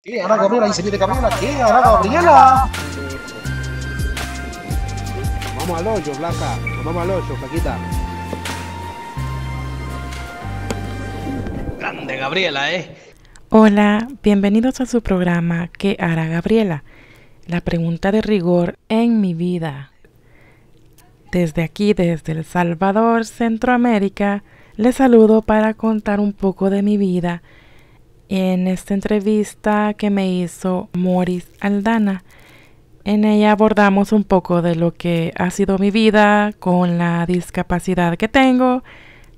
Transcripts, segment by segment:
¿Qué hará Gabriela? Dice, mire Gabriela, ¿qué hará Gabriela? Vamos al hoyo, Blanca. Vamos al hoyo, Flaquita. Grande Gabriela, ¿eh? Hola, bienvenidos a su programa ¿Qué hará Gabriela? La pregunta de rigor en mi vida. Desde aquí, desde El Salvador, Centroamérica, les saludo para contar un poco de mi vida en esta entrevista que me hizo Moris Aldana. En ella abordamos un poco de lo que ha sido mi vida con la discapacidad que tengo,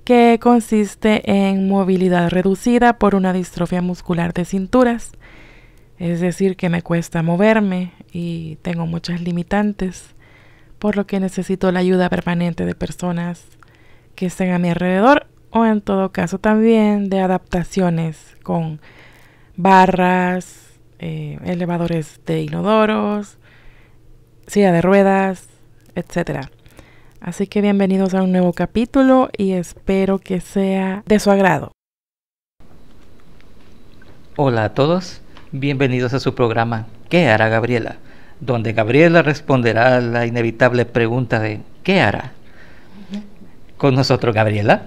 que consiste en movilidad reducida por una distrofia muscular de cinturas. Es decir, que me cuesta moverme y tengo muchas limitantes, por lo que necesito la ayuda permanente de personas que estén a mi alrededor o en todo caso también de adaptaciones con barras, elevadores de inodoros, silla de ruedas, etc. Así que bienvenidos a un nuevo capítulo y espero que sea de su agrado. Hola a todos, bienvenidos a su programa ¿Qué hará Gabriela? Donde Gabriela responderá a la inevitable pregunta de ¿qué hará? Con nosotros Gabriela,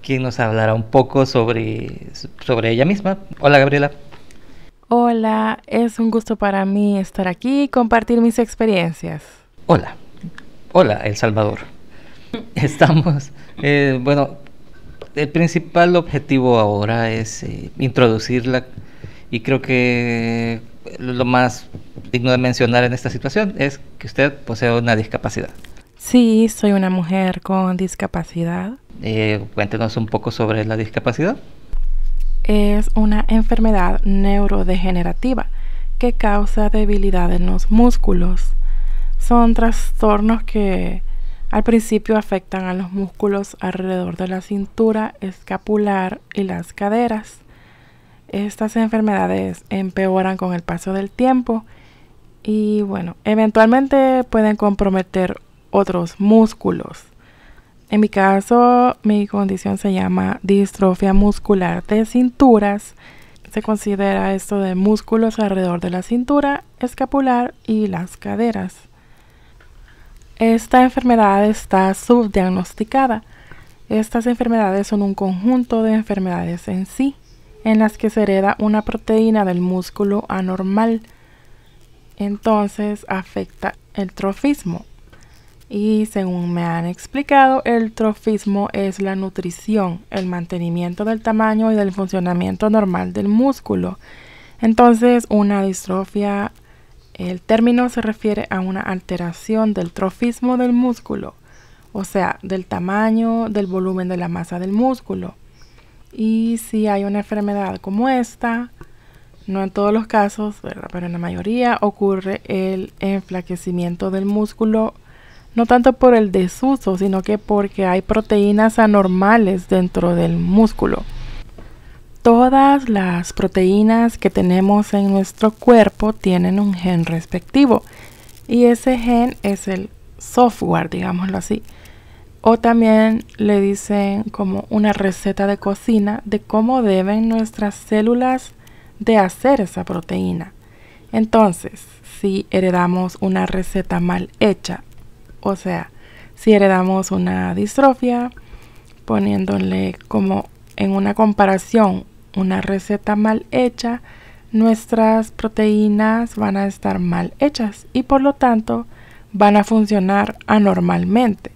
quien nos hablará un poco sobre ella misma. Hola Gabriela. Hola, es un gusto para mí estar aquí y compartir mis experiencias. Hola El Salvador. Estamos, bueno, el principal objetivo ahora es introducirla, y creo que lo más digno de mencionar en esta situación es que usted posee una discapacidad. Sí, soy una mujer con discapacidad. Cuéntenos un poco sobre la discapacidad. Es una enfermedad neurodegenerativa que causa debilidad en los músculos. Son trastornos que al principio afectan a los músculos alrededor de la cintura, escapular y las caderas. Estas enfermedades empeoran con el paso del tiempo y bueno, eventualmente pueden comprometer otros músculos. En mi caso, mi condición se llama distrofia muscular de cinturas. Se considera esto de músculos alrededor de la cintura, escapular y las caderas. Esta enfermedad está subdiagnosticada. Estas enfermedades son un conjunto de enfermedades en sí, en las que se hereda una proteína del músculo anormal. Entonces afecta el trofismo. Y según me han explicado, el trofismo es la nutrición, el mantenimiento del tamaño y del funcionamiento normal del músculo. Entonces, una distrofia, el término se refiere a una alteración del trofismo del músculo, o sea, del tamaño, del volumen de la masa del músculo. Y si hay una enfermedad como esta, no en todos los casos, ¿verdad?, pero en la mayoría ocurre el enflaquecimiento del músculo, no tanto por el desuso, sino que porque hay proteínas anormales dentro del músculo. Todas las proteínas que tenemos en nuestro cuerpo tienen un gen respectivo y ese gen es el software, digámoslo así. O también le dicen como una receta de cocina de cómo deben nuestras células de hacer esa proteína. Entonces, si heredamos una receta mal hecha, o sea, si heredamos una distrofia, poniéndole como en una comparación una receta mal hecha, nuestras proteínas van a estar mal hechas y por lo tanto van a funcionar anormalmente.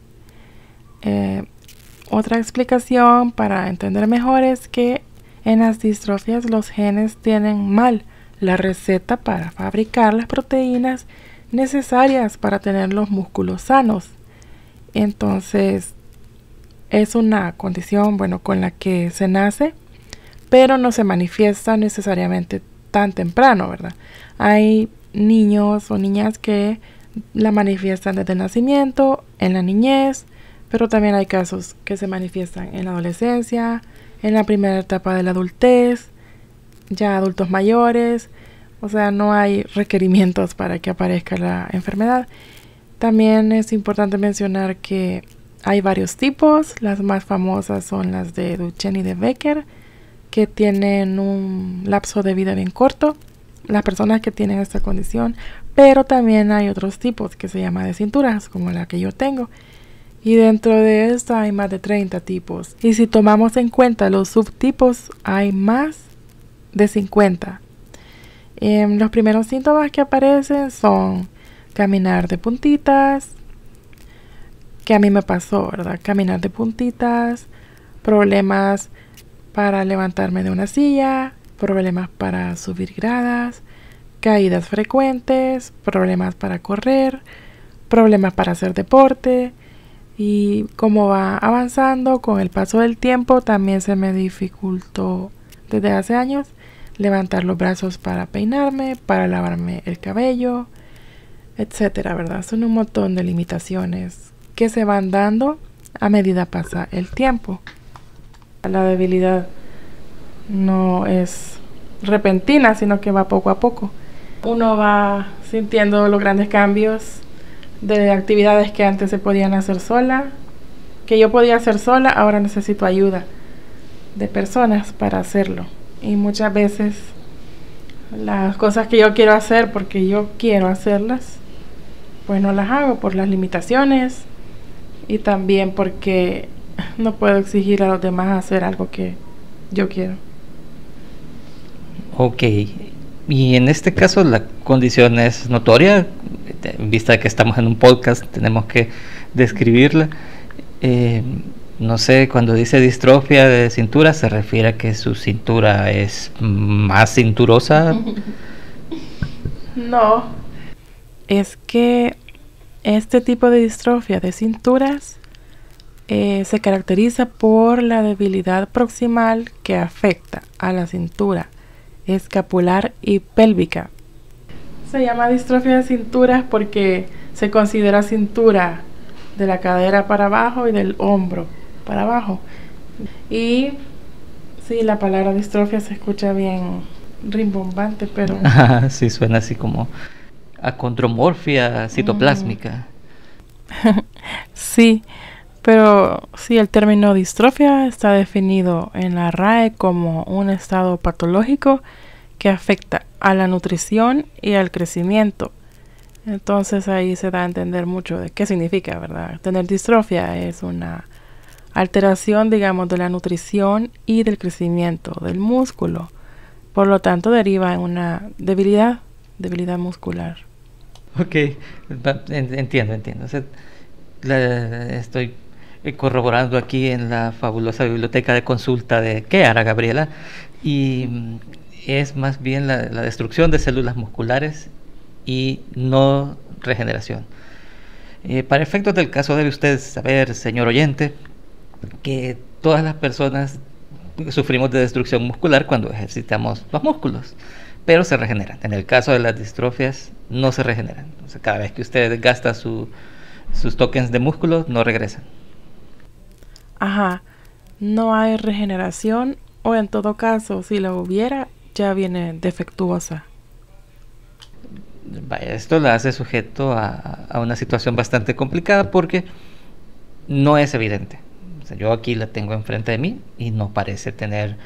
Otra explicación para entender mejor es que en las distrofias los genes tienen mal la receta para fabricar las proteínas necesarias para tener los músculos sanos. Entonces es una condición, bueno, con la que se nace, pero no se manifiesta necesariamente tan temprano, ¿verdad? Hay niños o niñas que la manifiestan desde el nacimiento, en la niñez, pero también hay casos que se manifiestan en la adolescencia, en la primera etapa de la adultez, ya adultos mayores. O sea, no hay requerimientos para que aparezca la enfermedad. También es importante mencionar que hay varios tipos. Las más famosas son las de Duchenne y de Becker, que tienen un lapso de vida bien corto las personas que tienen esta condición, pero también hay otros tipos que se llaman de cinturas, como la que yo tengo. Y dentro de esta hay más de 30 tipos. Y si tomamos en cuenta los subtipos, hay más de 50. Los primeros síntomas que aparecen son caminar de puntitas, que a mí me pasó, ¿verdad? Caminar de puntitas, problemas para levantarme de una silla, problemas para subir gradas, caídas frecuentes, problemas para correr, problemas para hacer deporte. Y como va avanzando con el paso del tiempo, también se me dificultó desde hace años levantar los brazos para peinarme, para lavarme el cabello, etcétera, ¿verdad? Son un montón de limitaciones que se van dando a medida pasa el tiempo. La debilidad no es repentina, sino que va poco a poco. Uno va sintiendo los grandes cambios de actividades que antes se podían hacer sola, que yo podía hacer sola, ahora necesito ayuda de personas para hacerlo. Y muchas veces las cosas que yo quiero hacer porque yo quiero hacerlas, pues no las hago por las limitaciones y también porque no puedo exigir a los demás hacer algo que yo quiero. Ok, y en este caso la condición es notoria, en vista de que estamos en un podcast, tenemos que describirla. No sé, cuando dice distrofia de cintura, ¿se refiere a que su cintura es más cinturosa? No, es que este tipo de distrofia de cinturas se caracteriza por la debilidad proximal que afecta a la cintura escapular y pélvica. Se llama distrofia de cinturas porque se considera cintura de la cadera para abajo y del hombro para abajo. Y sí, la palabra distrofia se escucha bien rimbombante, pero sí, suena así como acondromorfia citoplásmica. sí, pero sí, el término distrofia está definido en la RAE como un estado patológico que afecta a la nutrición y al crecimiento. Entonces ahí se da a entender mucho de qué significa, ¿verdad? Tener distrofia es una alteración, digamos, de la nutrición y del crecimiento del músculo. Por lo tanto, deriva en una debilidad muscular. Ok, entiendo. O sea, estoy corroborando aquí en la fabulosa biblioteca de consulta de ¿Qué hará Gabriela? Y es más bien la destrucción de células musculares y no regeneración. Para efectos del caso, debe usted saber, señor oyente, que todas las personas sufrimos de destrucción muscular cuando ejercitamos los músculos, pero se regeneran. En el caso de las distrofias, no se regeneran. O sea, cada vez que usted gasta sus tokens de músculo, no regresan. Ajá, no hay regeneración, o en todo caso, si la hubiera, ya viene defectuosa. Esto la hace sujeto a una situación bastante complicada porque no es evidente. O sea, yo aquí la tengo enfrente de mí y no parece tener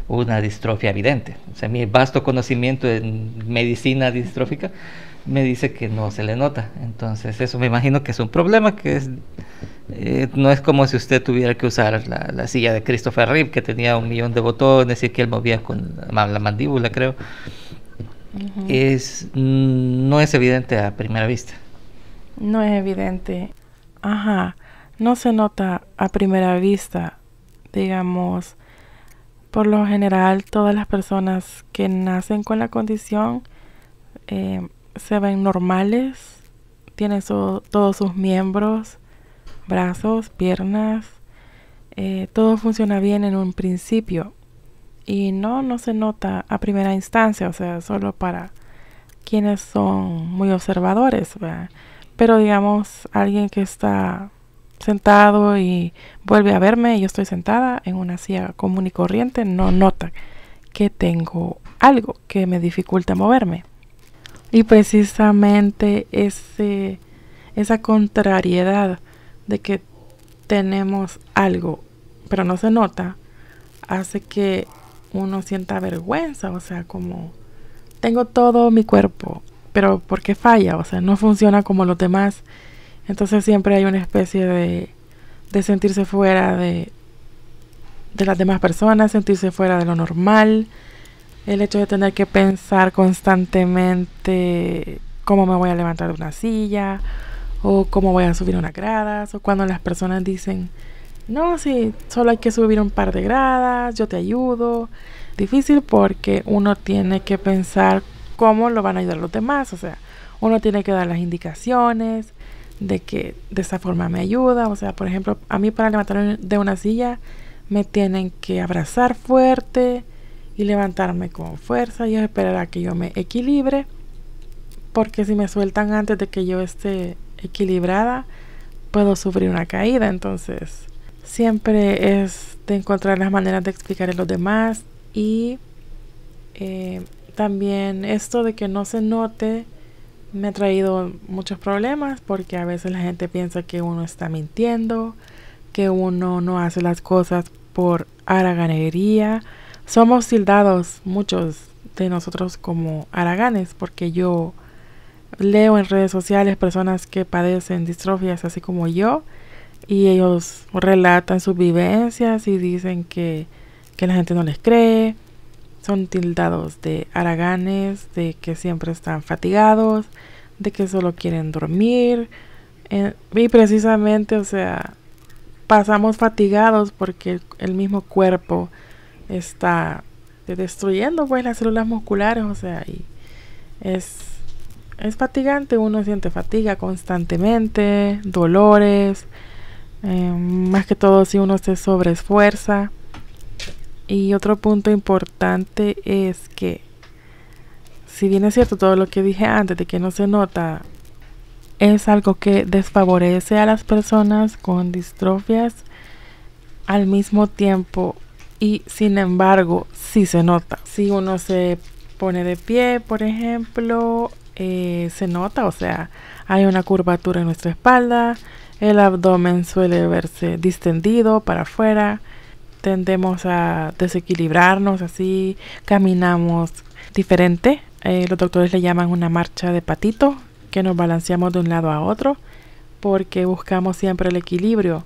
una distrofia evidente. O sea, mi vasto conocimiento en medicina distrófica me dice que no se le nota. Entonces eso me imagino que es un problema que no es como si usted tuviera que usar la silla de Christopher Reeve, que tenía 1 millón de botones y que él movía con la mandíbula, creo. Uh-huh. No es evidente a primera vista. No es evidente. Ajá. No se nota a primera vista. Digamos, por lo general, todas las personas que nacen con la condición se ven normales. Tienen todos sus miembros, brazos, piernas. Todo funciona bien en un principio. Y no se nota a primera instancia, o sea, solo para quienes son muy observadores, ¿verdad? Pero digamos, alguien que está sentado y vuelve a verme y yo estoy sentada en una silla común y corriente, no nota que tengo algo que me dificulta moverme. Y precisamente esa contrariedad de que tenemos algo, pero no se nota, hace que uno sienta vergüenza, o sea, como tengo todo mi cuerpo, pero ¿por qué falla? O sea, no funciona como los demás. Entonces siempre hay una especie de sentirse fuera de las demás personas, sentirse fuera de lo normal. El hecho de tener que pensar constantemente cómo me voy a levantar de una silla o cómo voy a subir unas gradas, o cuando las personas dicen, no, sí, solo hay que subir un par de gradas, yo te ayudo. Difícil porque uno tiene que pensar cómo lo van a ayudar los demás, o sea, uno tiene que dar las indicaciones de que de esa forma me ayuda. O sea, por ejemplo, a mí para levantarme de una silla me tienen que abrazar fuerte y levantarme con fuerza y esperar a que yo me equilibre, porque si me sueltan antes de que yo esté equilibrada, puedo sufrir una caída. Entonces, siempre es de encontrar las maneras de explicar a los demás. Y también esto de que no se note me ha traído muchos problemas, porque a veces la gente piensa que uno está mintiendo, que uno no hace las cosas por haraganería. Somos tildados muchos de nosotros como haraganes, porque yo leo en redes sociales personas que padecen distrofias así como yo, y ellos relatan sus vivencias y dicen que la gente no les cree. Son tildados de haraganes, de que siempre están fatigados, de que solo quieren dormir. Y precisamente, o sea, pasamos fatigados porque el mismo cuerpo está destruyendo pues las células musculares, o sea, y es fatigante. Uno siente fatiga constantemente, dolores, más que todo si uno se sobreesfuerza. Y otro punto importante es que, si bien es cierto todo lo que dije antes de que no se nota, es algo que desfavorece a las personas con distrofias al mismo tiempo, y sin embargo sí se nota. Si uno se pone de pie, por ejemplo, se nota, o sea, hay una curvatura en nuestra espalda, el abdomen suele verse distendido para afuera, tendemos a desequilibrarnos, así caminamos diferente. Los doctores le llaman una marcha de patito, que nos balanceamos de un lado a otro porque buscamos siempre el equilibrio.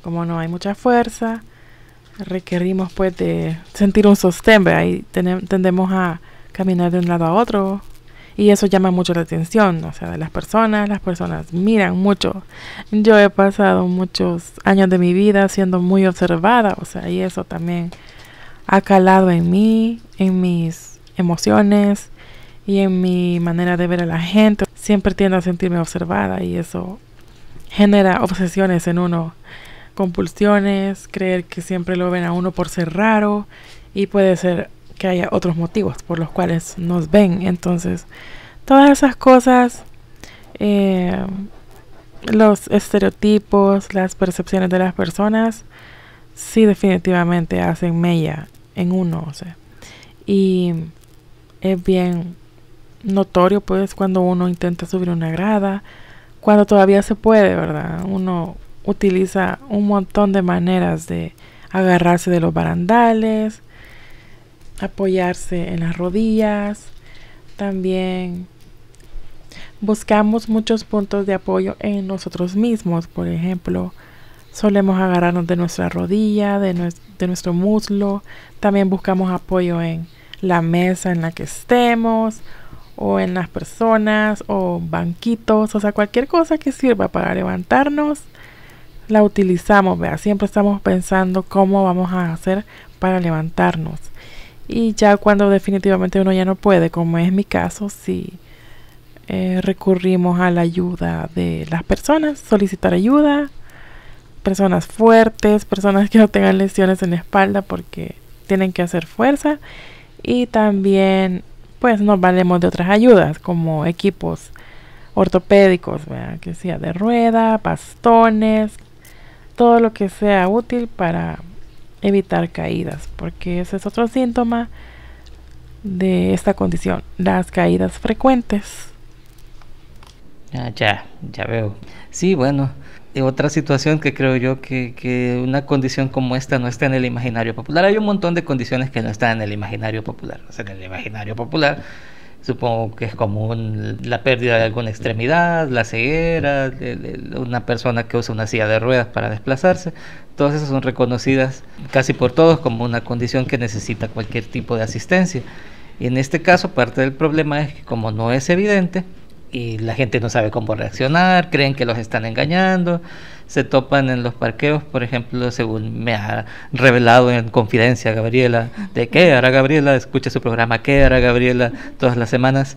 Como no hay mucha fuerza, requerimos pues de sentir un sostén, ahí tendemos a caminar de un lado a otro, y eso llama mucho la atención, o sea, de las personas miran mucho. Yo he pasado muchos años de mi vida siendo muy observada, o sea, y eso también ha calado en mí, en mis emociones y en mi manera de ver a la gente. Siempre tiendo a sentirme observada, y eso genera obsesiones en uno, compulsiones, creer que siempre lo ven a uno por ser raro, y puede ser que haya otros motivos por los cuales nos ven. Entonces, todas esas cosas, los estereotipos, las percepciones de las personas, sí definitivamente hacen mella en uno, o sea, y es bien notorio pues cuando uno intenta subir una grada, cuando todavía se puede, ¿verdad? Uno utiliza un montón de maneras de agarrarse de los barandales, apoyarse en las rodillas. También buscamos muchos puntos de apoyo en nosotros mismos. Por ejemplo, solemos agarrarnos de nuestra rodilla, de nuestro muslo. También buscamos apoyo en la mesa en la que estemos, o en las personas, o banquitos, o sea, cualquier cosa que sirva para levantarnos, la utilizamos, ¿verdad? Siempre estamos pensando cómo vamos a hacer para levantarnos. Y ya cuando definitivamente uno ya no puede, como es mi caso, sí recurrimos a la ayuda de las personas, solicitar ayuda, personas fuertes, personas que no tengan lesiones en la espalda porque tienen que hacer fuerza. Y también pues nos valemos de otras ayudas como equipos ortopédicos, ¿verdad? Que sea de rueda, bastones, todo lo que sea útil para evitar caídas, porque ese es otro síntoma de esta condición, las caídas frecuentes. Ya veo. Sí, bueno, otra situación que creo yo que una condición como esta no está en el imaginario popular. Hay un montón de condiciones que no están en el imaginario popular. O sea, en el imaginario popular Supongo que es común la pérdida de alguna extremidad, la ceguera, una persona que usa una silla de ruedas para desplazarse. Todas esas son reconocidas casi por todos como una condición que necesita cualquier tipo de asistencia. Y en este caso parte del problema es que como no es evidente y la gente no sabe cómo reaccionar, creen que los están engañando, se topan en los parqueos, por ejemplo, según me ha revelado en confidencia Gabriela, de qué hará Gabriela, escucha su programa qué hará Gabriela todas las semanas.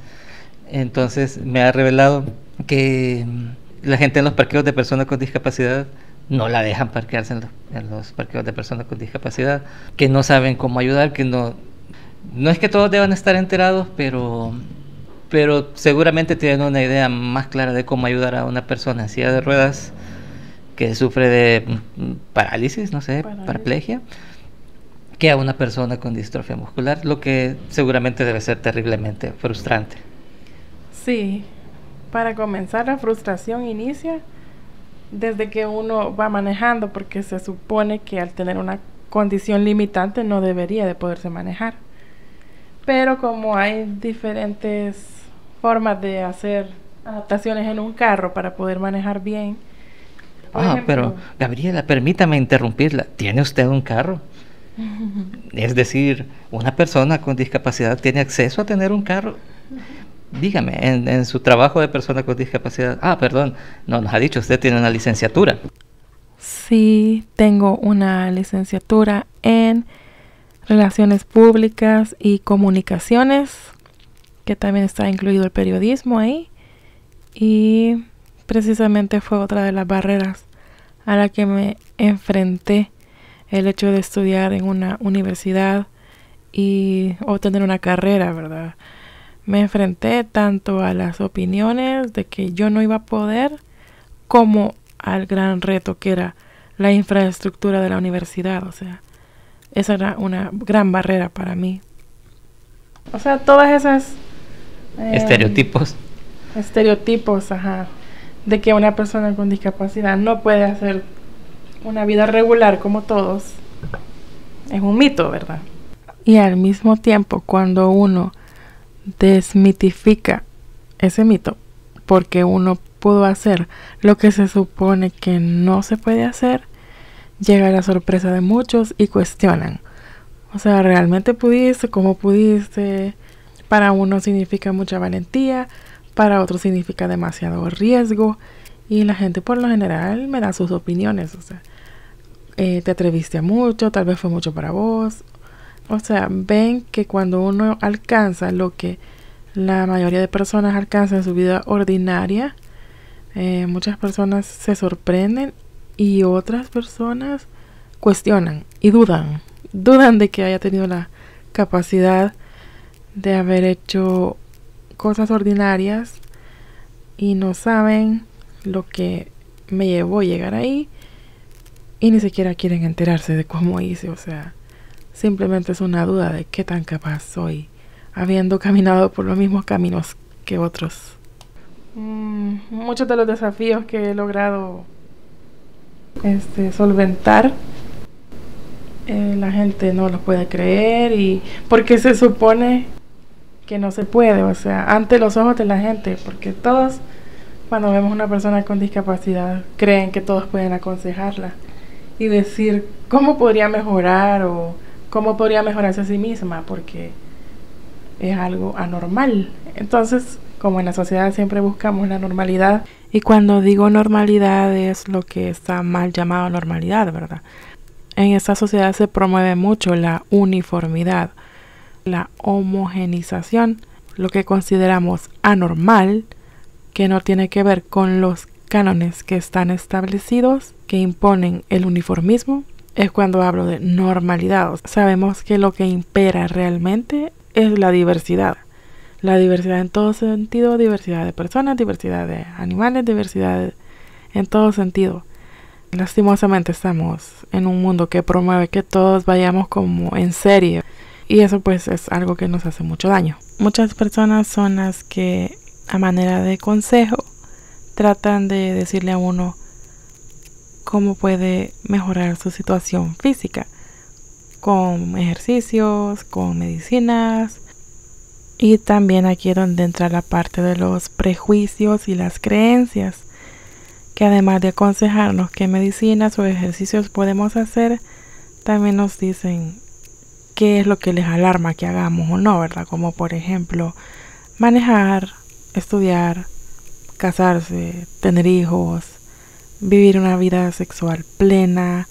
Entonces me ha revelado que la gente en los parqueos de personas con discapacidad no la dejan parquearse en los parqueos de personas con discapacidad, que no saben cómo ayudar, que no es que todos deban estar enterados, pero seguramente tienen una idea más clara de cómo ayudar a una persona en silla de ruedas que sufre de parálisis, no sé, paraplegia, que a una persona con distrofia muscular, lo que seguramente debe ser terriblemente frustrante. Sí, para comenzar la frustración inicia desde que uno va manejando, porque se supone que al tener una condición limitante no debería de poderse manejar. Pero como hay diferentes formas de hacer adaptaciones en un carro para poder manejar bien. Por ejemplo, pero Gabriela, permítame interrumpirla. ¿Tiene usted un carro? Es decir, una persona con discapacidad tiene acceso a tener un carro. Dígame, en su trabajo de persona con discapacidad. Perdón, no nos ha dicho, usted tiene una licenciatura. Sí, tengo una licenciatura en Relaciones Públicas y Comunicaciones, que también está incluido el periodismo ahí, y precisamente fue otra de las barreras a la que me enfrenté, el hecho de estudiar en una universidad y obtener una carrera, ¿verdad? Me enfrenté tanto a las opiniones de que yo no iba a poder, como al gran reto que era la infraestructura de la universidad. O sea, esa era una gran barrera para mí. O sea, todas esas estereotipos, ajá, de que una persona con discapacidad no puede hacer una vida regular como todos, es un mito, ¿verdad? Y al mismo tiempo, cuando uno desmitifica ese mito, porque uno pudo hacer lo que se supone que no se puede hacer, llega la sorpresa de muchos y cuestionan. O sea, ¿realmente pudiste? ¿Cómo pudiste? Para uno significa mucha valentía, para otro significa demasiado riesgo, y la gente por lo general me da sus opiniones. O sea, te atreviste a mucho, tal vez fue mucho para vos. O sea, ven que cuando uno alcanza lo que la mayoría de personas alcanzan en su vida ordinaria, muchas personas se sorprenden y otras personas cuestionan y dudan de que haya tenido la capacidad de haber hecho cosas ordinarias, y no saben lo que me llevó a llegar ahí, y ni siquiera quieren enterarse de cómo hice. O sea, simplemente es una duda de qué tan capaz soy, habiendo caminado por los mismos caminos que otros. Muchos de los desafíos que he logrado solventar, la gente no los puede creer, y porque se supone que no se puede, o sea, ante los ojos de la gente, porque todos, cuando vemos una persona con discapacidad, creen que todos pueden aconsejarla y decir cómo podría mejorar o cómo podría mejorarse a sí misma, porque es algo anormal. Entonces, como en la sociedad siempre buscamos la normalidad, y cuando digo normalidad es lo que está mal llamado normalidad, ¿verdad? En esta sociedad se promueve mucho la uniformidad, la homogenización, lo que consideramos anormal, que no tiene que ver con los cánones que están establecidos, que imponen el uniformismo, es cuando hablo de normalidad. Sabemos que lo que impera realmente es la diversidad. La diversidad en todo sentido, diversidad de personas, diversidad de animales, diversidad en todo sentido. Lastimosamente estamos en un mundo que promueve que todos vayamos como en serie, y eso pues es algo que nos hace mucho daño. Muchas personas son las que a manera de consejo tratan de decirle a uno cómo puede mejorar su situación física, con ejercicios, con medicinas, Y también aquí es donde entra la parte de los prejuicios y las creencias, que además de aconsejarnos qué medicinas o ejercicios podemos hacer, también nos dicen qué es lo que les alarma que hagamos o no, ¿verdad? Como por ejemplo, manejar, estudiar, casarse, tener hijos, vivir una vida sexual plena,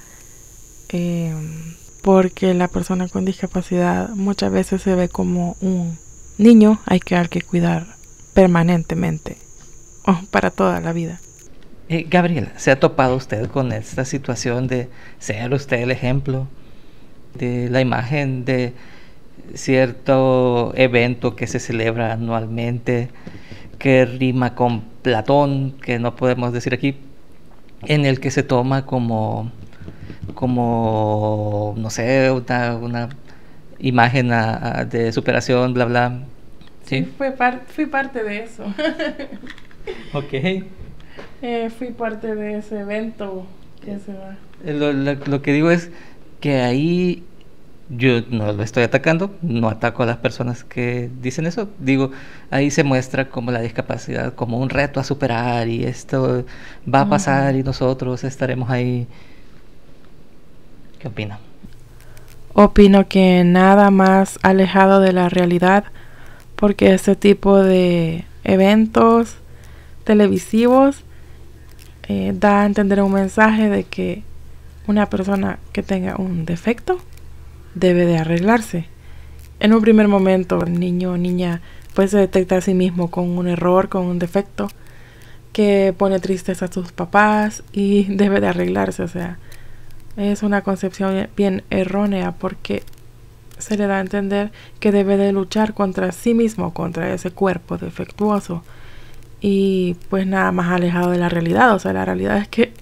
porque la persona con discapacidad muchas veces se ve como un niño al que cuidar permanentemente o para toda la vida. Gabriela, ¿se ha topado usted con esta situación de ser usted el ejemplo de la imagen de cierto evento que se celebra anualmente, que rima con Platón, que no podemos decir aquí, en el que se toma como no sé, una imagen de superación, bla, bla? Sí, fui parte de eso. Ok. Fui parte de ese evento que se va. Lo que digo es que ahí yo no lo estoy atacando, no ataco a las personas que dicen eso. Digo, ahí se muestra como la discapacidad como un reto a superar y esto va a pasar y nosotros estaremos ahí. ¿Qué opina? Opino que nada más alejado de la realidad, porque ese tipo de eventos televisivos da a entender un mensaje de que una persona que tenga un defecto debe de arreglarse. En un primer momento el niño o niña pues se detecta a sí mismo con un error, con un defecto que pone tristes a sus papás y debe de arreglarse. O sea, es una concepción bien errónea, porque se le da a entender que debe de luchar contra sí mismo, contra ese cuerpo defectuoso, y pues nada más alejado de la realidad. O sea, la realidad es que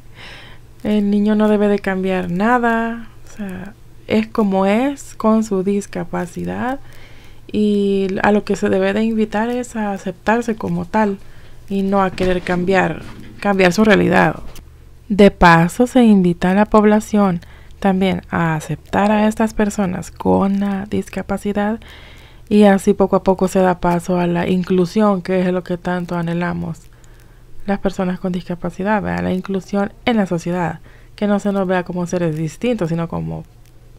el niño no debe de cambiar nada, o sea, es como es con su discapacidad, y a lo que se debe de invitar es a aceptarse como tal y no a querer cambiar su realidad. De paso, se invita a la población también a aceptar a estas personas con la discapacidad, y así poco a poco se da paso a la inclusión, que es lo que tanto anhelamos las personas con discapacidad, ¿verdad? La inclusión en la sociedad, que no se nos vea como seres distintos, sino como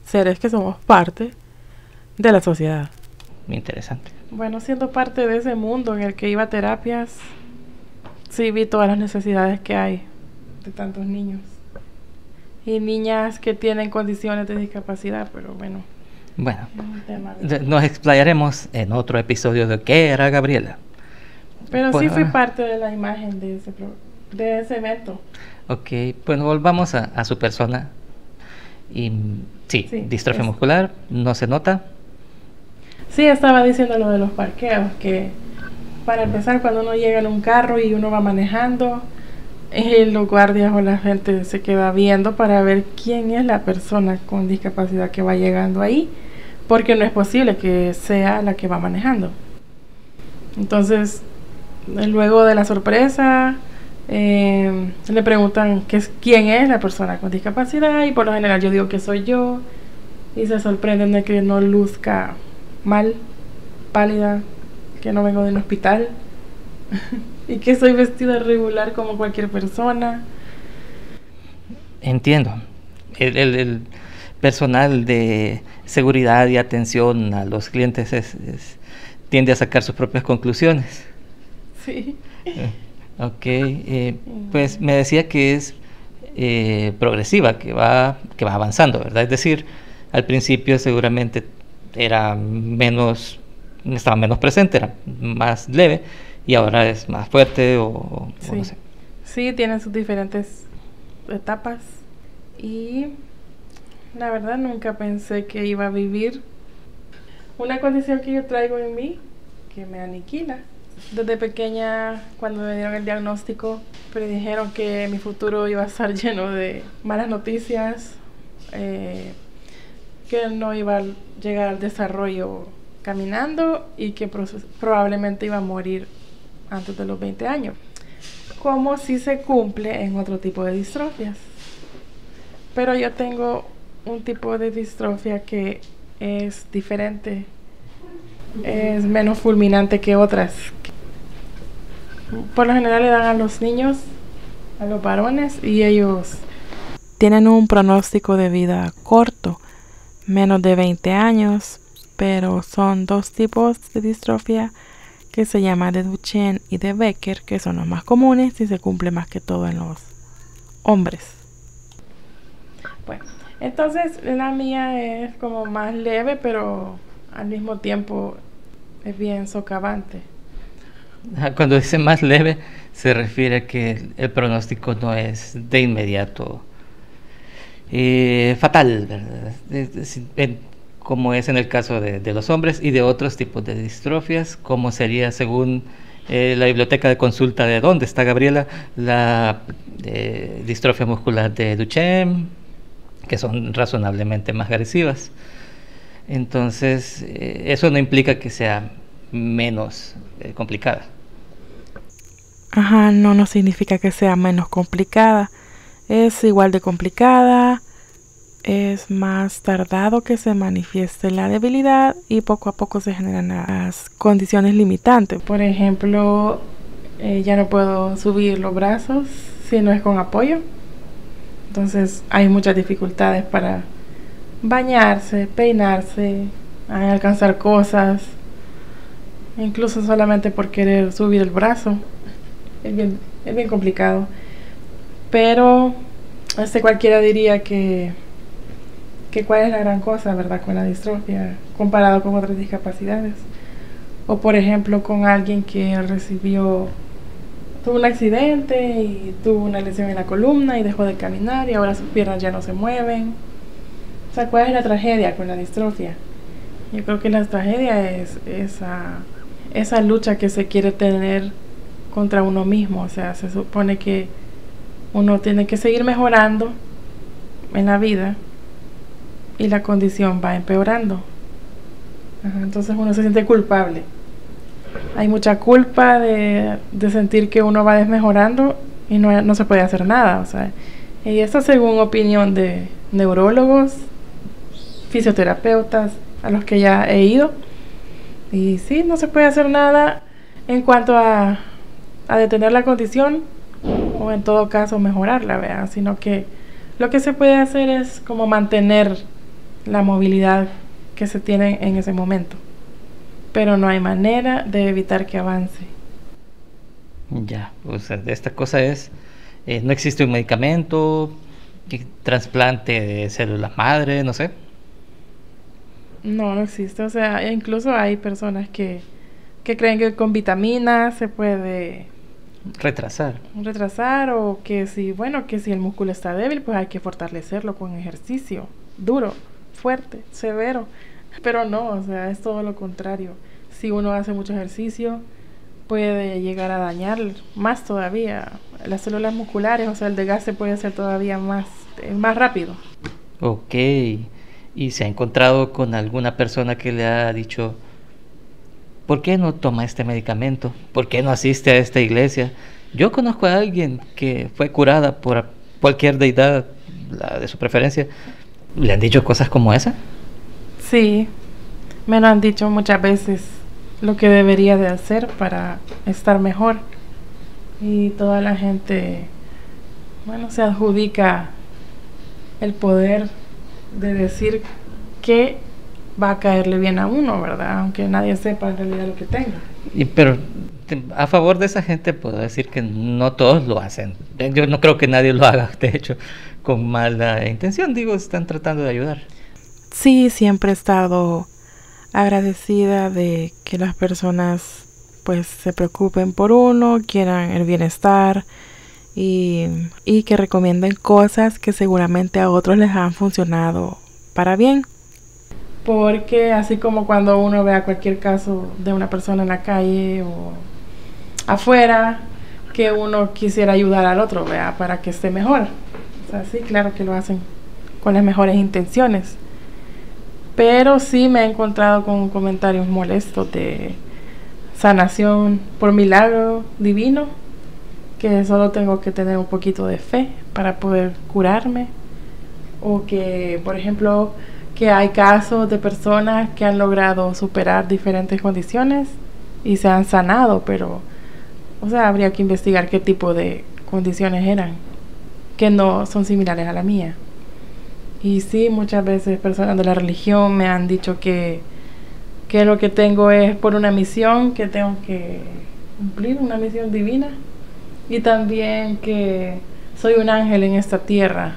seres que somos parte de la sociedad. Muy interesante. Bueno, siendo parte de ese mundo en el que iba a terapias, sí vi todas las necesidades que hay de tantos niños y niñas que tienen condiciones de discapacidad, pero bueno. Bueno, nos explayaremos en otro episodio de ¿Qué era Gabriela? Pero sí fui parte de la imagen de ese evento. Ok, bueno, volvamos a su persona. Y sí, distrofia muscular, no se nota. Sí, estaba diciendo lo de los parqueos, que para empezar, cuando uno llega en un carro y uno va manejando, los guardias o la gente se queda viendo para ver quién es la persona con discapacidad que va llegando ahí, porque no es posible que sea la que va manejando. Entonces, luego de la sorpresa, le preguntan quién es la persona con discapacidad, y por lo general yo digo que soy yo, y se sorprenden de que no luzca mal, pálida, que no vengo de un hospital y que soy vestida regular como cualquier persona. Entiendo. El personal de seguridad y atención a los clientes tiende a sacar sus propias conclusiones. Sí. Ok, pues me decía que es progresiva, que va avanzando, ¿verdad? Es decir, al principio seguramente estaba menos presente, era más leve, y ahora es más fuerte o no sé. Sí, tiene sus diferentes etapas, y la verdad nunca pensé que iba a vivir una condición que yo traigo en mí, que me aniquila. Desde pequeña, cuando me dieron el diagnóstico, predijeron que mi futuro iba a estar lleno de malas noticias, que no iba a llegar al desarrollo caminando y que probablemente iba a morir antes de los 20 años. Como si se cumple en otro tipo de distrofias. Pero yo tengo un tipo de distrofia que es diferente es menos fulminante que otras. Por lo general le dan a los niños, a los varones, y ellos tienen un pronóstico de vida corto, menos de 20 años, pero son dos tipos de distrofia que se llama de Duchenne y de Becker, que son los más comunes y se cumple más que todo en los hombres. Bueno, entonces la mía es como más leve, pero al mismo tiempo es bien socavante. Cuando dice más leve, se refiere a que el pronóstico no es de inmediato fatal, ¿verdad? Como es en el caso de los hombres y de otros tipos de distrofias, como sería según la biblioteca de consulta de ¿Dónde está Gabriela? La distrofia muscular de Duchenne, que son razonablemente más agresivas. Entonces, eso no implica que sea menos complicada. Ajá, no significa que sea menos complicada. Es igual de complicada, es más tardado que se manifieste la debilidad y poco a poco se generan las condiciones limitantes. Por ejemplo, ya no puedo subir los brazos si no es con apoyo. Entonces hay muchas dificultades para bañarse, peinarse, alcanzar cosas, incluso solamente por querer subir el brazo. Es bien complicado. Pero cualquiera diría que cuál es la gran cosa, ¿verdad?, con la distrofia comparado con otras discapacidades. O por ejemplo con alguien que tuvo un accidente y tuvo una lesión en la columna y dejó de caminar y ahora sus piernas ya no se mueven. O sea, ¿cuál es la tragedia con la distrofia? Yo creo que la tragedia es esa lucha que se quiere tener contra uno mismo. O sea, se supone que uno tiene que seguir mejorando en la vida y la condición va empeorando. Entonces uno se siente culpable. Hay mucha culpa de sentir que uno va desmejorando y no se puede hacer nada. O sea, y esto según opinión de neurólogos, fisioterapeutas, a los que ya he ido. Y sí, no se puede hacer nada en cuanto a detener la condición o en todo caso mejorarla, ¿verdad? Sino que lo que se puede hacer es como mantener la movilidad que se tiene en ese momento, pero no hay manera de evitar que avance. Ya, o sea, esta cosa es, no existe un medicamento, trasplante de células madre, no sé. No existe. O sea, incluso hay personas que creen que con vitaminas se puede retrasar, o que si el músculo está débil, pues hay que fortalecerlo con ejercicio duro, fuerte, severo. Pero no, o sea, es todo lo contrario. Si uno hace mucho ejercicio, puede llegar a dañar más todavía las células musculares. O sea, el desgaste puede ser todavía más rápido. Ok. ¿Y se ha encontrado con alguna persona que le ha dicho, ¿por qué no toma este medicamento? ¿Por qué no asiste a esta iglesia? Yo conozco a alguien que fue curada por cualquier deidad, la de su preferencia. ¿Le han dicho cosas como esa? Sí, me lo han dicho muchas veces, lo que debería de hacer para estar mejor. Y toda la gente, se adjudica el poder de decir que va a caerle bien a uno, ¿verdad? Aunque nadie sepa en realidad lo que tenga. Pero a favor de esa gente puedo decir que no todos lo hacen. Yo no creo que nadie lo haga, de hecho, con mala intención. Digo, están tratando de ayudar. Sí, siempre he estado agradecida de que las personas pues se preocupen por uno, quieran el bienestar y que recomienden cosas que seguramente a otros les han funcionado para bien. Porque así como cuando uno ve a cualquier caso de una persona en la calle o afuera, que uno quisiera ayudar al otro, ¿verdad?, para que esté mejor. O sea, sí, claro que lo hacen con las mejores intenciones. Pero sí me he encontrado con comentarios molestos de sanación por milagro divino, que solo tengo que tener un poquito de fe para poder curarme. O que, por ejemplo, que hay casos de personas que han logrado superar diferentes condiciones y se han sanado, pero, o sea, habría que investigar qué tipo de condiciones eran, que no son similares a la mía. Y sí, muchas veces personas de la religión me han dicho que lo que tengo es por una misión, que tengo que cumplir una misión divina, y también que soy un ángel en esta tierra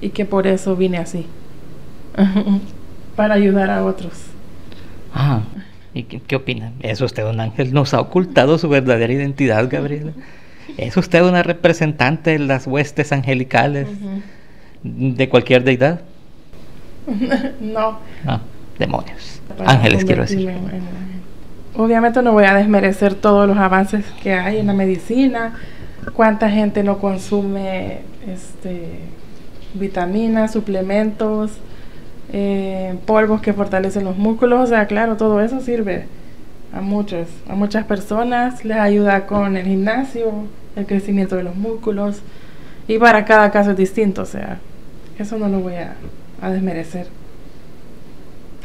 y que por eso vine así. Para ayudar a otros. Ah, ¿y qué opina? ¿Es usted un ángel? ¿Nos ha ocultado su verdadera identidad, Gabriela? ¿Es usted una representante de las huestes angelicales de cualquier deidad? No. Ah, demonios. Para Ángeles, quiero decir. convertirme en ángel. Obviamente no voy a desmerecer todos los avances que hay en la medicina. Cuánta gente no consume vitaminas, suplementos, polvos que fortalecen los músculos. O sea, claro, todo eso sirve a muchas personas. Les ayuda con el gimnasio, el crecimiento de los músculos, y para cada caso es distinto. O sea, eso no lo voy a desmerecer.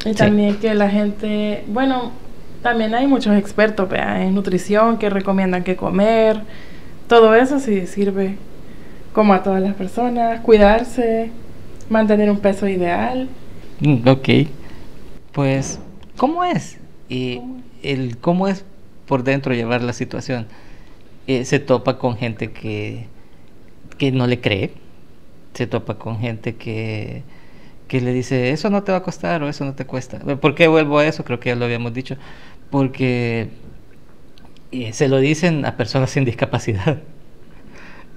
Y Sí. también que la gente, bueno, también hay muchos expertos, ¿vea?, en nutrición que recomiendan qué comer. Todo eso sí sirve como a todas las personas. Cuidarse, mantener un peso ideal. Ok. Pues, ¿cómo es? ¿Cómo es por dentro llevar la situación? Se topa con gente que no le cree. Se topa con gente que le dice, eso no te va a costar o eso no te cuesta. ¿Por qué vuelvo a eso? Creo que ya lo habíamos dicho. Porque se lo dicen a personas sin discapacidad.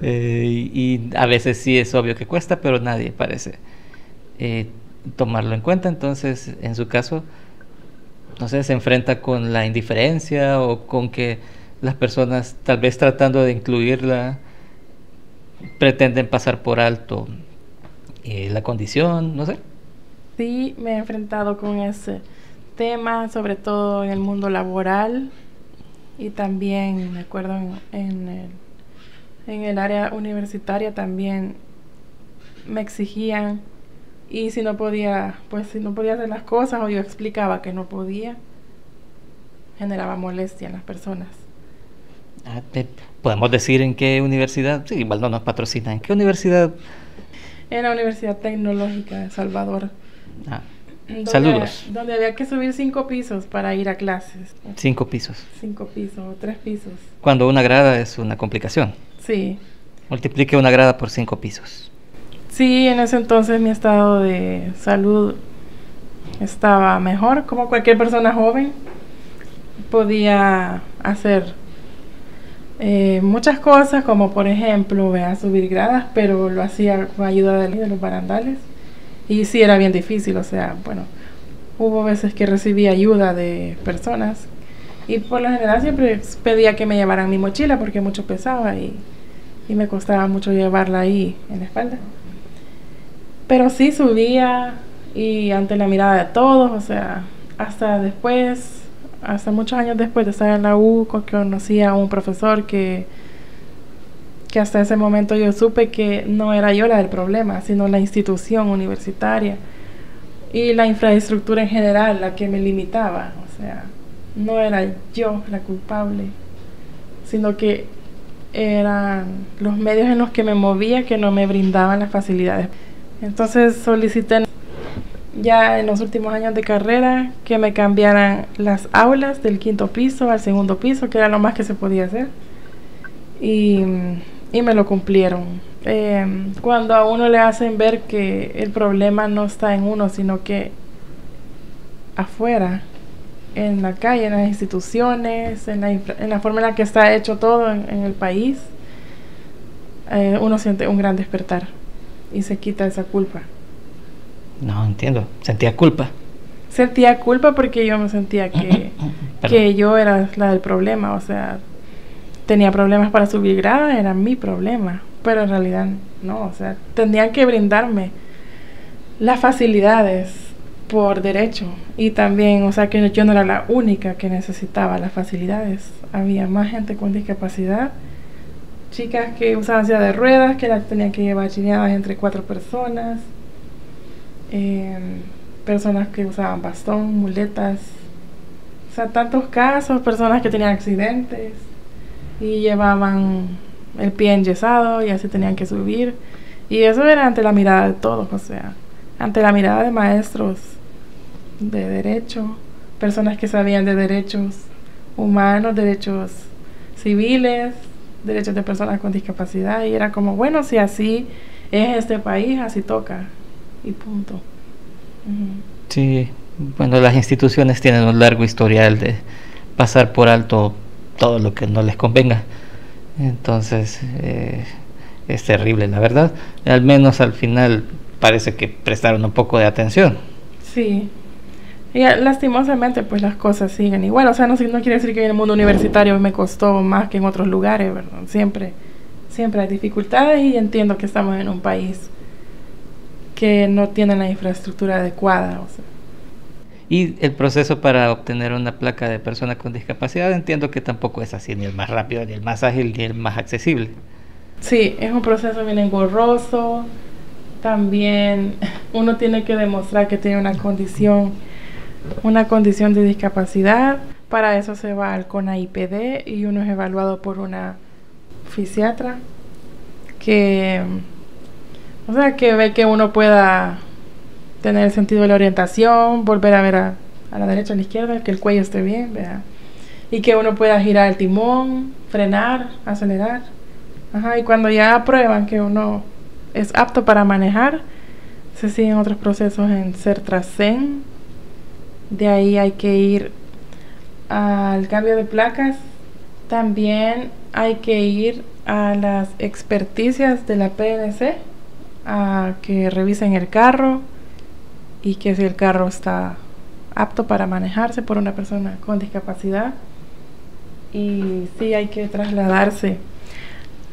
Y a veces sí es obvio que cuesta, pero nadie parece tomarlo en cuenta. Entonces, en su caso, no sé, se enfrenta con la indiferencia o con que las personas, tal vez tratando de incluirla, pretenden pasar por alto la condición, no sé. Sí, me he enfrentado con ese tema, sobre todo en el mundo laboral, y también me acuerdo en el área universitaria también me exigían, y si no podía hacer las cosas o yo explicaba que no podía, generaba molestia en las personas. ¿Podemos decir en qué universidad? Sí, igual no nos patrocina. ¿En qué universidad? En la Universidad Tecnológica de Salvador. Saludos. Donde había que subir 5 pisos para ir a clases. 5 pisos. 5 pisos o 3 pisos. Cuando una grada es una complicación. Sí. Multiplique una grada por 5 pisos. Sí, en ese entonces mi estado de salud estaba mejor, como cualquier persona joven. Podía hacer muchas cosas, como por ejemplo subir gradas, pero lo hacía con ayuda de los barandales. Y sí, era bien difícil, o sea, bueno, hubo veces que recibí ayuda de personas y por lo general siempre pedía que me llevaran mi mochila porque mucho pesaba y me costaba mucho llevarla ahí en la espalda. Pero sí subía, y ante la mirada de todos, o sea, hasta muchos años después de estar en la U, conocí a un profesor que hasta ese momento yo supe que no era yo la del problema, sino la institución universitaria y la infraestructura en general la que me limitaba. O sea, no era yo la culpable, sino que eran los medios en los que me movía que no me brindaban las facilidades. Entonces solicité ya en los últimos años de carrera que me cambiaran las aulas del 5º piso al 2º piso, que era lo más que se podía hacer, y me lo cumplieron. Cuando a uno le hacen ver que el problema no está en uno, sino que afuera, en la calle, en las instituciones, en la forma en la que está hecho todo en el país, uno siente un gran despertar y se quita esa culpa. No, entiendo. Sentía culpa. Sentía culpa porque yo me sentía que yo era la del problema, o sea, tenía problemas para subir gradas, era mi problema, pero en realidad no, o sea, tendrían que brindarme las facilidades por derecho, y también, o sea, que yo no era la única que necesitaba las facilidades, había más gente con discapacidad, chicas que usaban silla de ruedas, que las tenían que llevar chineadas entre 4 personas, personas que usaban bastón, muletas, o sea, tantos casos, personas que tenían accidentes y llevaban el pie enyesado y así tenían que subir. Y eso era ante la mirada de todos, o sea, ante la mirada de maestros de derecho, personas que sabían de derechos humanos, derechos civiles, derechos de personas con discapacidad. Y era como, bueno, si así es este país, así toca. Y punto. Sí, bueno, las instituciones tienen un largo historial de pasar por alto todo lo que no les convenga. Entonces, es terrible, la verdad. Al menos al final parece que prestaron un poco de atención. Sí. Y lastimosamente, pues las cosas siguen igual. O sea, no quiere decir que en el mundo universitario me costó más que en otros lugares, ¿verdad? Siempre hay dificultades y entiendo que estamos en un país que no tiene la infraestructura adecuada, o sea. Y el proceso para obtener una placa de persona con discapacidad entiendo que tampoco es así, ni el más rápido, ni el más ágil, ni el más accesible. Sí, es un proceso bien engorroso. También uno tiene que demostrar que tiene una condición de discapacidad. Para eso se va al CONAIPD y uno es evaluado por una fisiatra que ve que uno pueda tener el sentido de la orientación, volver a ver a la derecha, a la izquierda, que el cuello esté bien, ¿verdad? Y que uno pueda girar el timón, frenar, acelerar. Y cuando ya aprueban que uno es apto para manejar, se siguen otros procesos en CERTRASEN. De ahí hay que ir al cambio de placas. También hay que ir a las experticias de la PNC, a que revisen el carro y que si el carro está apto para manejarse por una persona con discapacidad. Y sí, hay que trasladarse,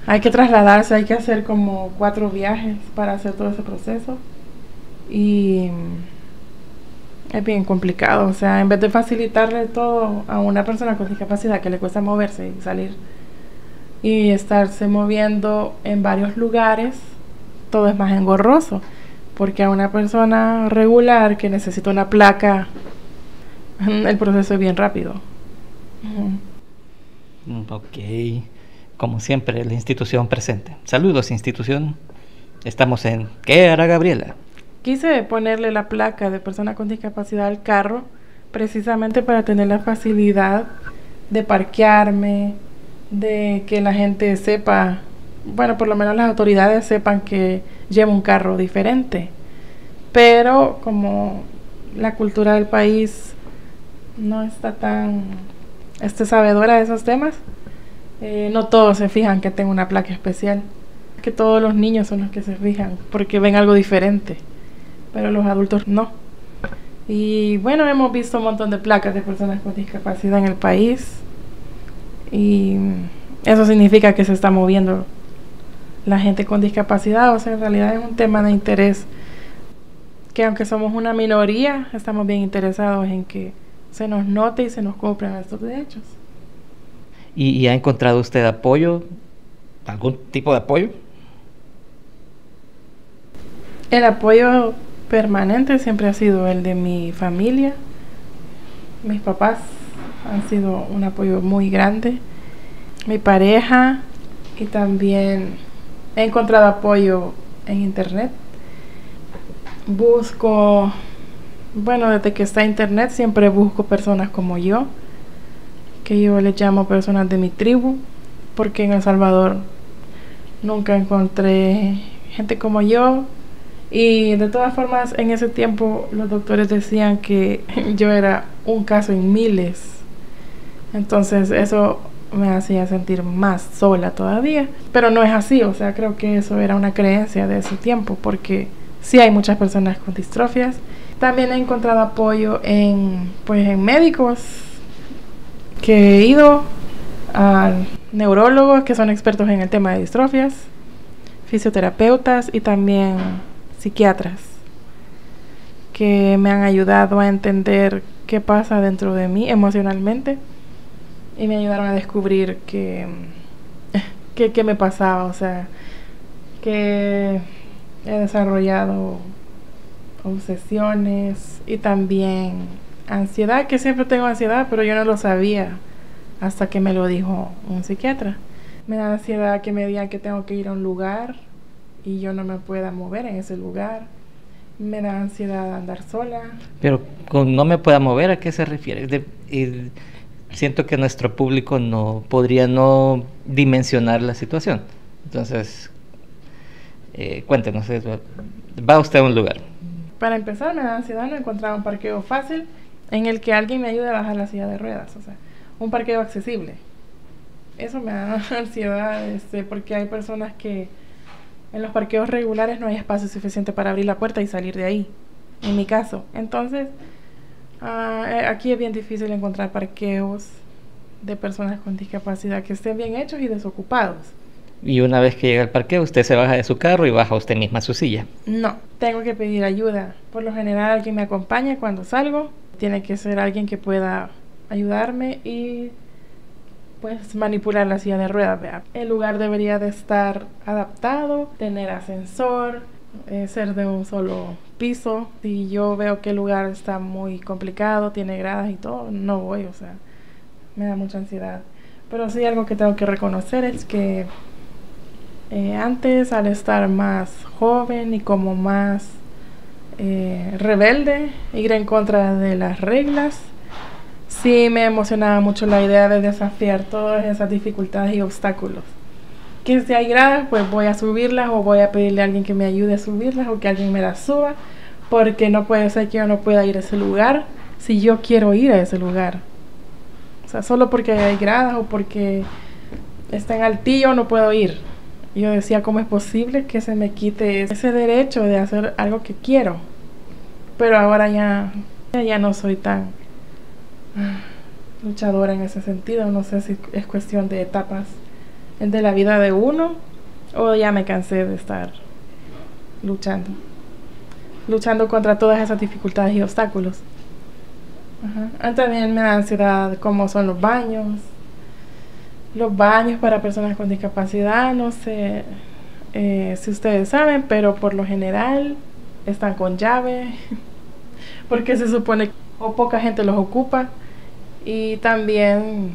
hay que hacer como 4 viajes para hacer todo ese proceso. Y es bien complicado, o sea, en vez de facilitarle todo a una persona con discapacidad que le cuesta moverse y salir y estarse moviendo en varios lugares, todo es más engorroso, porque a una persona regular que necesita una placa, el proceso es bien rápido. Ok, como siempre, la institución presente. Saludos, institución. Estamos en ¿Qué hará Gabriela? Quise ponerle la placa de persona con discapacidad al carro precisamente para tener la facilidad de parquearme, de que la gente sepa, bueno, por lo menos las autoridades sepan que llevo un carro diferente. Pero como la cultura del país no está tan sabedora de esos temas, no todos se fijan que tengo una placa especial. Que todos los niños son los que se fijan porque ven algo diferente, pero los adultos no. Y bueno, hemos visto un montón de placas de personas con discapacidad en el país y eso significa que se está moviendo la gente con discapacidad. O sea, en realidad es un tema de interés que, aunque somos una minoría, estamos bien interesados en que se nos note y se nos cumplan estos derechos. ¿Y ha encontrado usted apoyo? ¿Algún tipo de apoyo? El apoyo permanente siempre ha sido el de mi familia. Mis papás han sido un apoyo muy grande. Mi pareja, y también he encontrado apoyo en internet. Busco, bueno, desde que está internet siempre busco personas como yo, que yo les llamo personas de mi tribu, porque en El Salvador nunca encontré gente como yo. Y de todas formas, en ese tiempo los doctores decían que yo era un caso en miles. Entonces eso me hacía sentir más sola todavía. Pero no es así, o sea, creo que eso era una creencia de ese tiempo, porque sí hay muchas personas con distrofias. También he encontrado apoyo en médicos, que he ido a neurólogos que son expertos en el tema de distrofias, fisioterapeutas y también psiquiatras, que me han ayudado a entender qué pasa dentro de mí emocionalmente y me ayudaron a descubrir qué me pasaba. O sea, que he desarrollado obsesiones y también ansiedad, que siempre tengo ansiedad, pero yo no lo sabía hasta que me lo dijo un psiquiatra. Me da ansiedad que me digan que tengo que ir a un lugar y yo no me pueda mover en ese lugar. Me da ansiedad andar sola. Pero con no me pueda mover, ¿a qué se refiere? Siento que nuestro público no podría no dimensionar la situación. Entonces, cuéntenos, va usted a un lugar. Para empezar, me da ansiedad no encontrar un parqueo fácil en el que alguien me ayude a bajar la silla de ruedas, o sea, un parqueo accesible. Eso me da ansiedad, porque hay personas que en los parqueos regulares no hay espacio suficiente para abrir la puerta y salir de ahí, en mi caso. Entonces, aquí es bien difícil encontrar parqueos de personas con discapacidad que estén bien hechos y desocupados. Y una vez que llega al parqueo, usted se baja de su carro y baja usted misma su silla. No, tengo que pedir ayuda. Por lo general, alguien me acompaña cuando salgo. Tiene que ser alguien que pueda ayudarme y pues manipular la silla de ruedas. ¿Vea? El lugar debería de estar adaptado, tener ascensor, ser de un solo piso. Si yo veo que el lugar está muy complicado, tiene gradas y todo, no voy, o sea, me da mucha ansiedad. Pero sí, algo que tengo que reconocer es que antes, al estar más joven y como más rebelde, ir en contra de las reglas, sí me emocionaba mucho la idea de desafiar todas esas dificultades y obstáculos. Que si hay gradas, pues voy a subirlas o voy a pedirle a alguien que me ayude a subirlas o que alguien me las suba, porque no puede ser que yo no pueda ir a ese lugar si yo quiero ir a ese lugar. O sea, solo porque hay gradas o porque está en altillo no puedo ir. Yo decía, ¿cómo es posible que se me quite ese derecho de hacer algo que quiero? Pero ahora ya no soy tan luchadora en ese sentido. No sé si es cuestión de etapas de la vida de uno o ya me cansé de estar luchando contra todas esas dificultades y obstáculos. También me da ansiedad cómo son los baños. Los baños para personas con discapacidad, no sé si ustedes saben, pero por lo general están con llave, porque se supone que poca gente los ocupa. Y también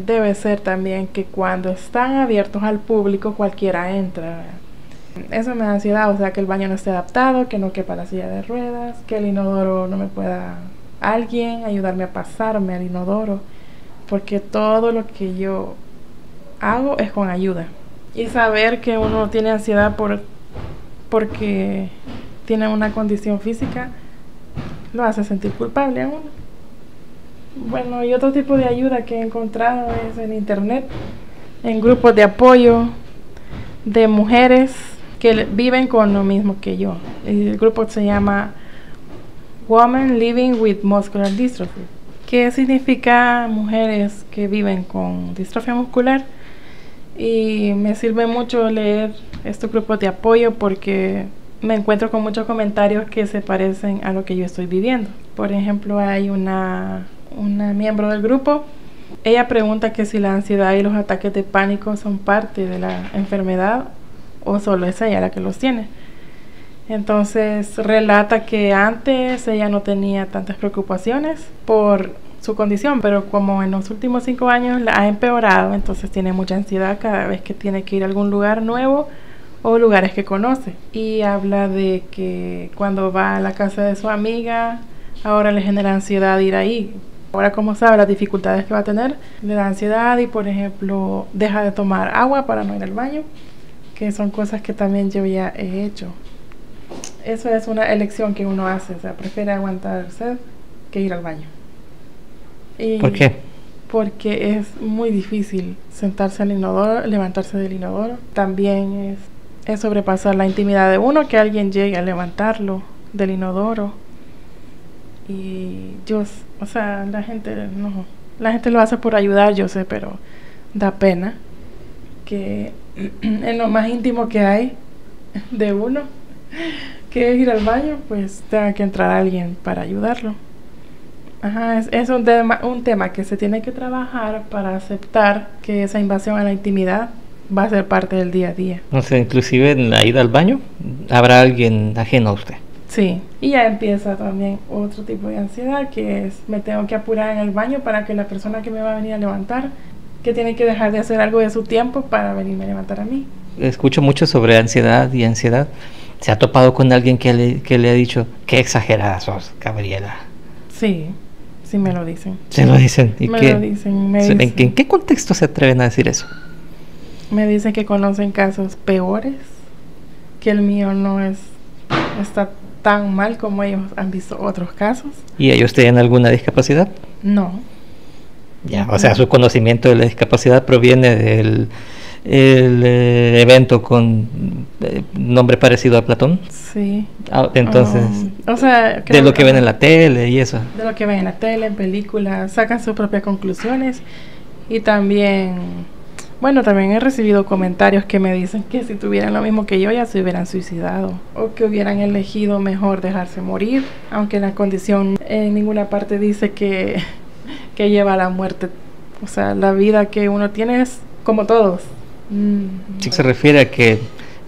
debe ser también que cuando están abiertos al público cualquiera entra. Eso me da ansiedad, o sea, que el baño no esté adaptado, que no quepa la silla de ruedas, que el inodoro no me pueda alguien ayudarme a pasarme al inodoro, porque todo lo que yo hago es con ayuda. Y saber que uno tiene ansiedad porque tiene una condición física lo hace sentir culpable a uno. Bueno, y otro tipo de ayuda que he encontrado es en internet, en grupos de apoyo de mujeres que viven con lo mismo que yo. El grupo se llama Women Living with Muscular Dystrophy, que significa mujeres que viven con distrofia muscular. Y me sirve mucho leer estos grupos de apoyo porque me encuentro con muchos comentarios que se parecen a lo que yo estoy viviendo. Por ejemplo, hay una miembro del grupo. Ella pregunta que si la ansiedad y los ataques de pánico son parte de la enfermedad o solo es ella la que los tiene. Entonces relata que antes ella no tenía tantas preocupaciones por su condición, pero como en los últimos 5 años la ha empeorado, entonces tiene mucha ansiedad cada vez que tiene que ir a algún lugar nuevo o lugares que conoce. Y habla de que cuando va a la casa de su amiga, ahora le genera ansiedad ir ahí. Ahora, como sabe las dificultades que va a tener, le da ansiedad y, por ejemplo, deja de tomar agua para no ir al baño, que son cosas que también yo ya he hecho. Eso es una elección que uno hace, o sea, prefiere aguantar sed que ir al baño. Y ¿por qué? Porque es muy difícil sentarse al inodoro, levantarse del inodoro. También es sobrepasar la intimidad de uno, que alguien llegue a levantarlo del inodoro. Y o sea, la gente lo hace por ayudar, yo sé, pero da pena que en lo más íntimo que hay de uno, que es ir al baño, pues tenga que entrar alguien para ayudarlo. Es un tema que se tiene que trabajar para aceptar que esa invasión a la intimidad va a ser parte del día a día. No sé, inclusive en la ida al baño habrá alguien ajeno a usted. Sí, y ya empieza también otro tipo de ansiedad, que es me tengo que apurar en el baño para que la persona que me va a venir a levantar, que tiene que dejar de hacer algo de su tiempo para venirme a levantar a mí. Escucho mucho sobre ansiedad y ansiedad. ¿Se ha topado con alguien que le ha dicho, qué exagerada sos, Gabriela? Sí, sí me lo dicen. Se lo dicen. ¿Y Me qué? lo dicen, ¿En qué contexto se atreven a decir eso? Me dicen que conocen casos peores, que el mío no está tan mal como ellos han visto otros casos. ¿Y ellos tienen alguna discapacidad? No. Ya, o sea, su conocimiento de la discapacidad proviene del evento con nombre parecido a Platón. Sí. Entonces, o sea, de lo que ven en la tele y eso. De lo que ven en la tele, en películas, sacan sus propias conclusiones. Y también, bueno, también he recibido comentarios que me dicen que si tuvieran lo mismo que yo ya se hubieran suicidado o que hubieran elegido mejor dejarse morir, aunque la condición en ninguna parte dice que lleva a la muerte. O sea, la vida que uno tiene es como todos. Sí, se refiere a que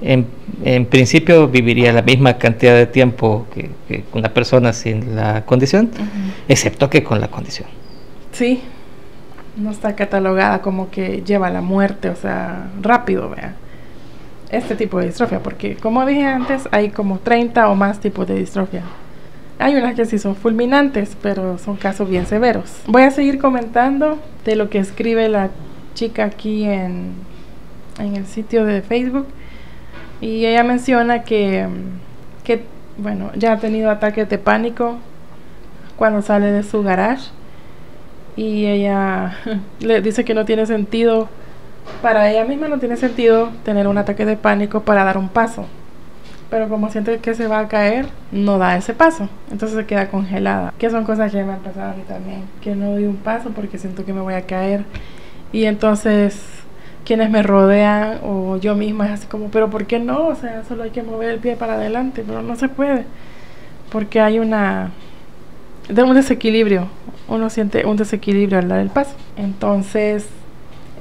en principio viviría la misma cantidad de tiempo que una persona sin la condición, excepto que con la condición. Sí, no está catalogada como que lleva a la muerte, o sea, rápido, vea. Este tipo de distrofia, porque como dije antes, hay como 30 o más tipos de distrofia. Hay unas que sí son fulminantes, pero son casos bien severos. Voy a seguir comentando de lo que escribe la chica aquí en el sitio de Facebook. Y ella menciona que bueno, ya ha tenido ataques de pánico cuando sale de su garage. Y ella le dice que no tiene sentido, para ella misma no tiene sentido tener un ataque de pánico para dar un paso. Pero como siente que se va a caer, no da ese paso. Entonces se queda congelada. Que son cosas que me han pasado a mí también. Que no doy un paso porque siento que me voy a caer. Y entonces quienes me rodean o yo misma es así como, pero ¿por qué no? O sea, solo hay que mover el pie para adelante. Pero no se puede. Porque hay un desequilibrio. Uno siente un desequilibrio al dar el paso. Entonces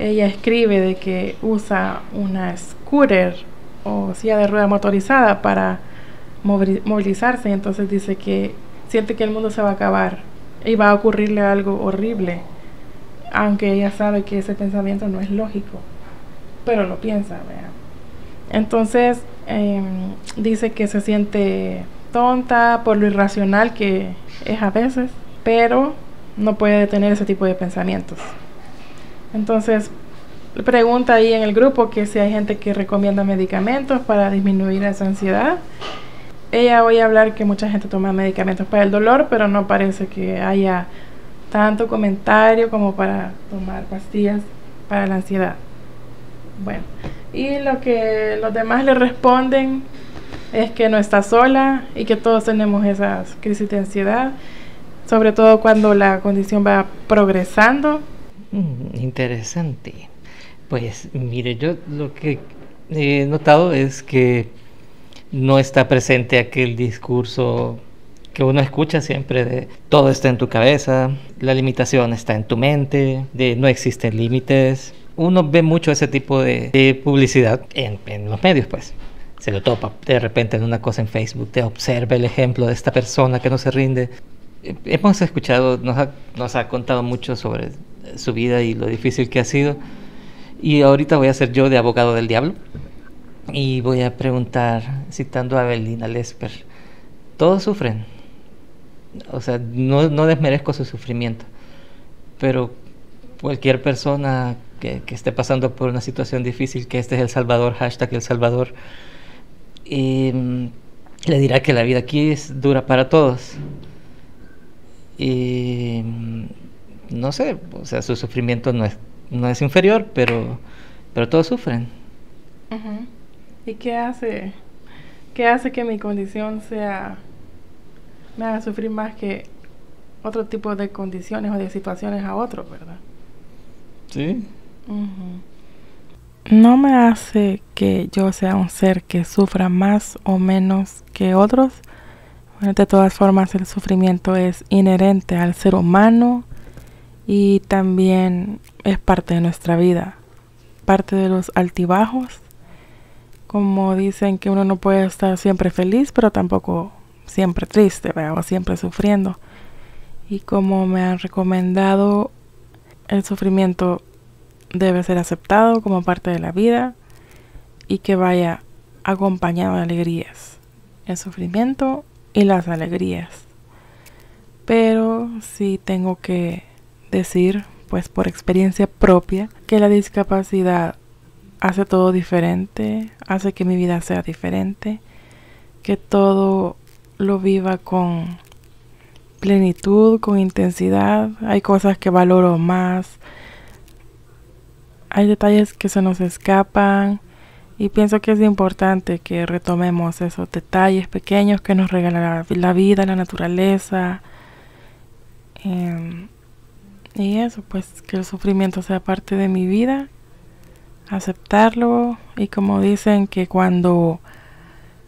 ella escribe de que usa una scooter o silla de rueda motorizada para movilizarse. Entonces dice que siente que el mundo se va a acabar y va a ocurrirle algo horrible, aunque ella sabe que ese pensamiento no es lógico, pero lo piensa, ¿verdad? Entonces dice que se siente tonta por lo irracional que es a veces, pero no puede detener ese tipo de pensamientos. Entonces pregunta ahí en el grupo que si hay gente que recomienda medicamentos para disminuir esa ansiedad. Ella oye hablar que mucha gente toma medicamentos para el dolor, pero no parece que haya tanto comentario como para tomar pastillas para la ansiedad. Bueno, y lo que los demás le responden es que no está sola y que todos tenemos esas crisis de ansiedad, sobre todo cuando la condición va progresando. Interesante. Pues mire, yo lo que he notado es que no está presente aquel discurso que uno escucha siempre de todo está en tu cabeza, la limitación está en tu mente, de no existen límites. Uno ve mucho ese tipo de publicidad en los medios, pues. Se lo topa de repente en una cosa en Facebook, te observa el ejemplo de esta persona que no se rinde. Hemos escuchado, nos ha contado mucho sobre su vida y lo difícil que ha sido. Y ahorita voy a ser yo de abogado del diablo y voy a preguntar, citando a Evelina Lesper, ¿todos sufren? O sea, no desmerezco su sufrimiento, pero cualquier persona que esté pasando por una situación difícil, que este es El Salvador, hashtag El Salvador, le dirá que la vida aquí es dura para todos. Y no sé, o sea, su sufrimiento no es inferior, pero todos sufren. Uh-huh. ¿Y qué hace que mi condición me haga sufrir más que otro tipo de condiciones o de situaciones a otros, verdad? Sí. Uh-huh. No me hace que yo sea un ser que sufra más o menos que otros. Bueno, de todas formas, el sufrimiento es inherente al ser humano y también es parte de nuestra vida, parte de los altibajos. Como dicen que uno no puede estar siempre feliz, pero tampoco siempre triste, ¿verdad? O siempre sufriendo. Y como me han recomendado, el sufrimiento debe ser aceptado como parte de la vida y que vaya acompañado de alegrías. El sufrimiento y las alegrías. Pero sí tengo que decir, pues por experiencia propia, que la discapacidad hace todo diferente, hace que mi vida sea diferente, que todo lo viva con plenitud, con intensidad. Hay cosas que valoro más, hay detalles que se nos escapan y pienso que es importante que retomemos esos detalles pequeños que nos regala la vida, la naturaleza, y eso, pues que el sufrimiento sea parte de mi vida, aceptarlo, y como dicen que cuando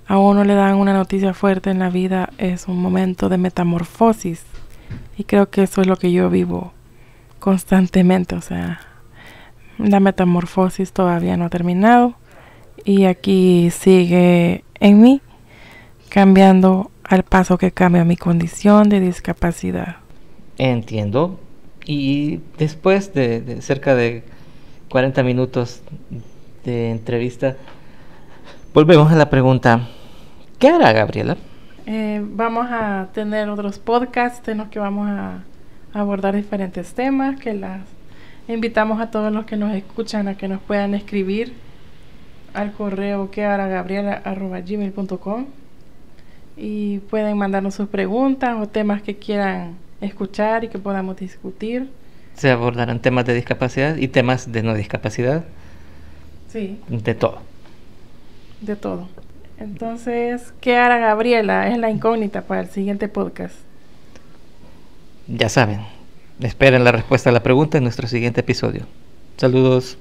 a uno le dan una noticia fuerte en la vida es un momento de metamorfosis, y creo que eso es lo que yo vivo constantemente. O sea, la metamorfosis todavía no ha terminado y aquí sigue en mí, cambiando al paso que cambia mi condición de discapacidad. Entiendo. Y después de cerca de 40 minutos de entrevista, volvemos a la pregunta: ¿qué hará Gabriela? Vamos a tener otros podcasts en los que vamos a abordar diferentes temas, que las invitamos a todos los que nos escuchan a que nos puedan escribir al correo queharagabriela@gmail.com y pueden mandarnos sus preguntas o temas que quieran escuchar y que podamos discutir. Se abordarán temas de discapacidad y temas de no discapacidad. Sí, De todo. de todo. Entonces, ¿qué hará Gabriela? Es la incógnita para el siguiente podcast. Ya saben, esperen la respuesta a la pregunta en nuestro siguiente episodio. Saludos.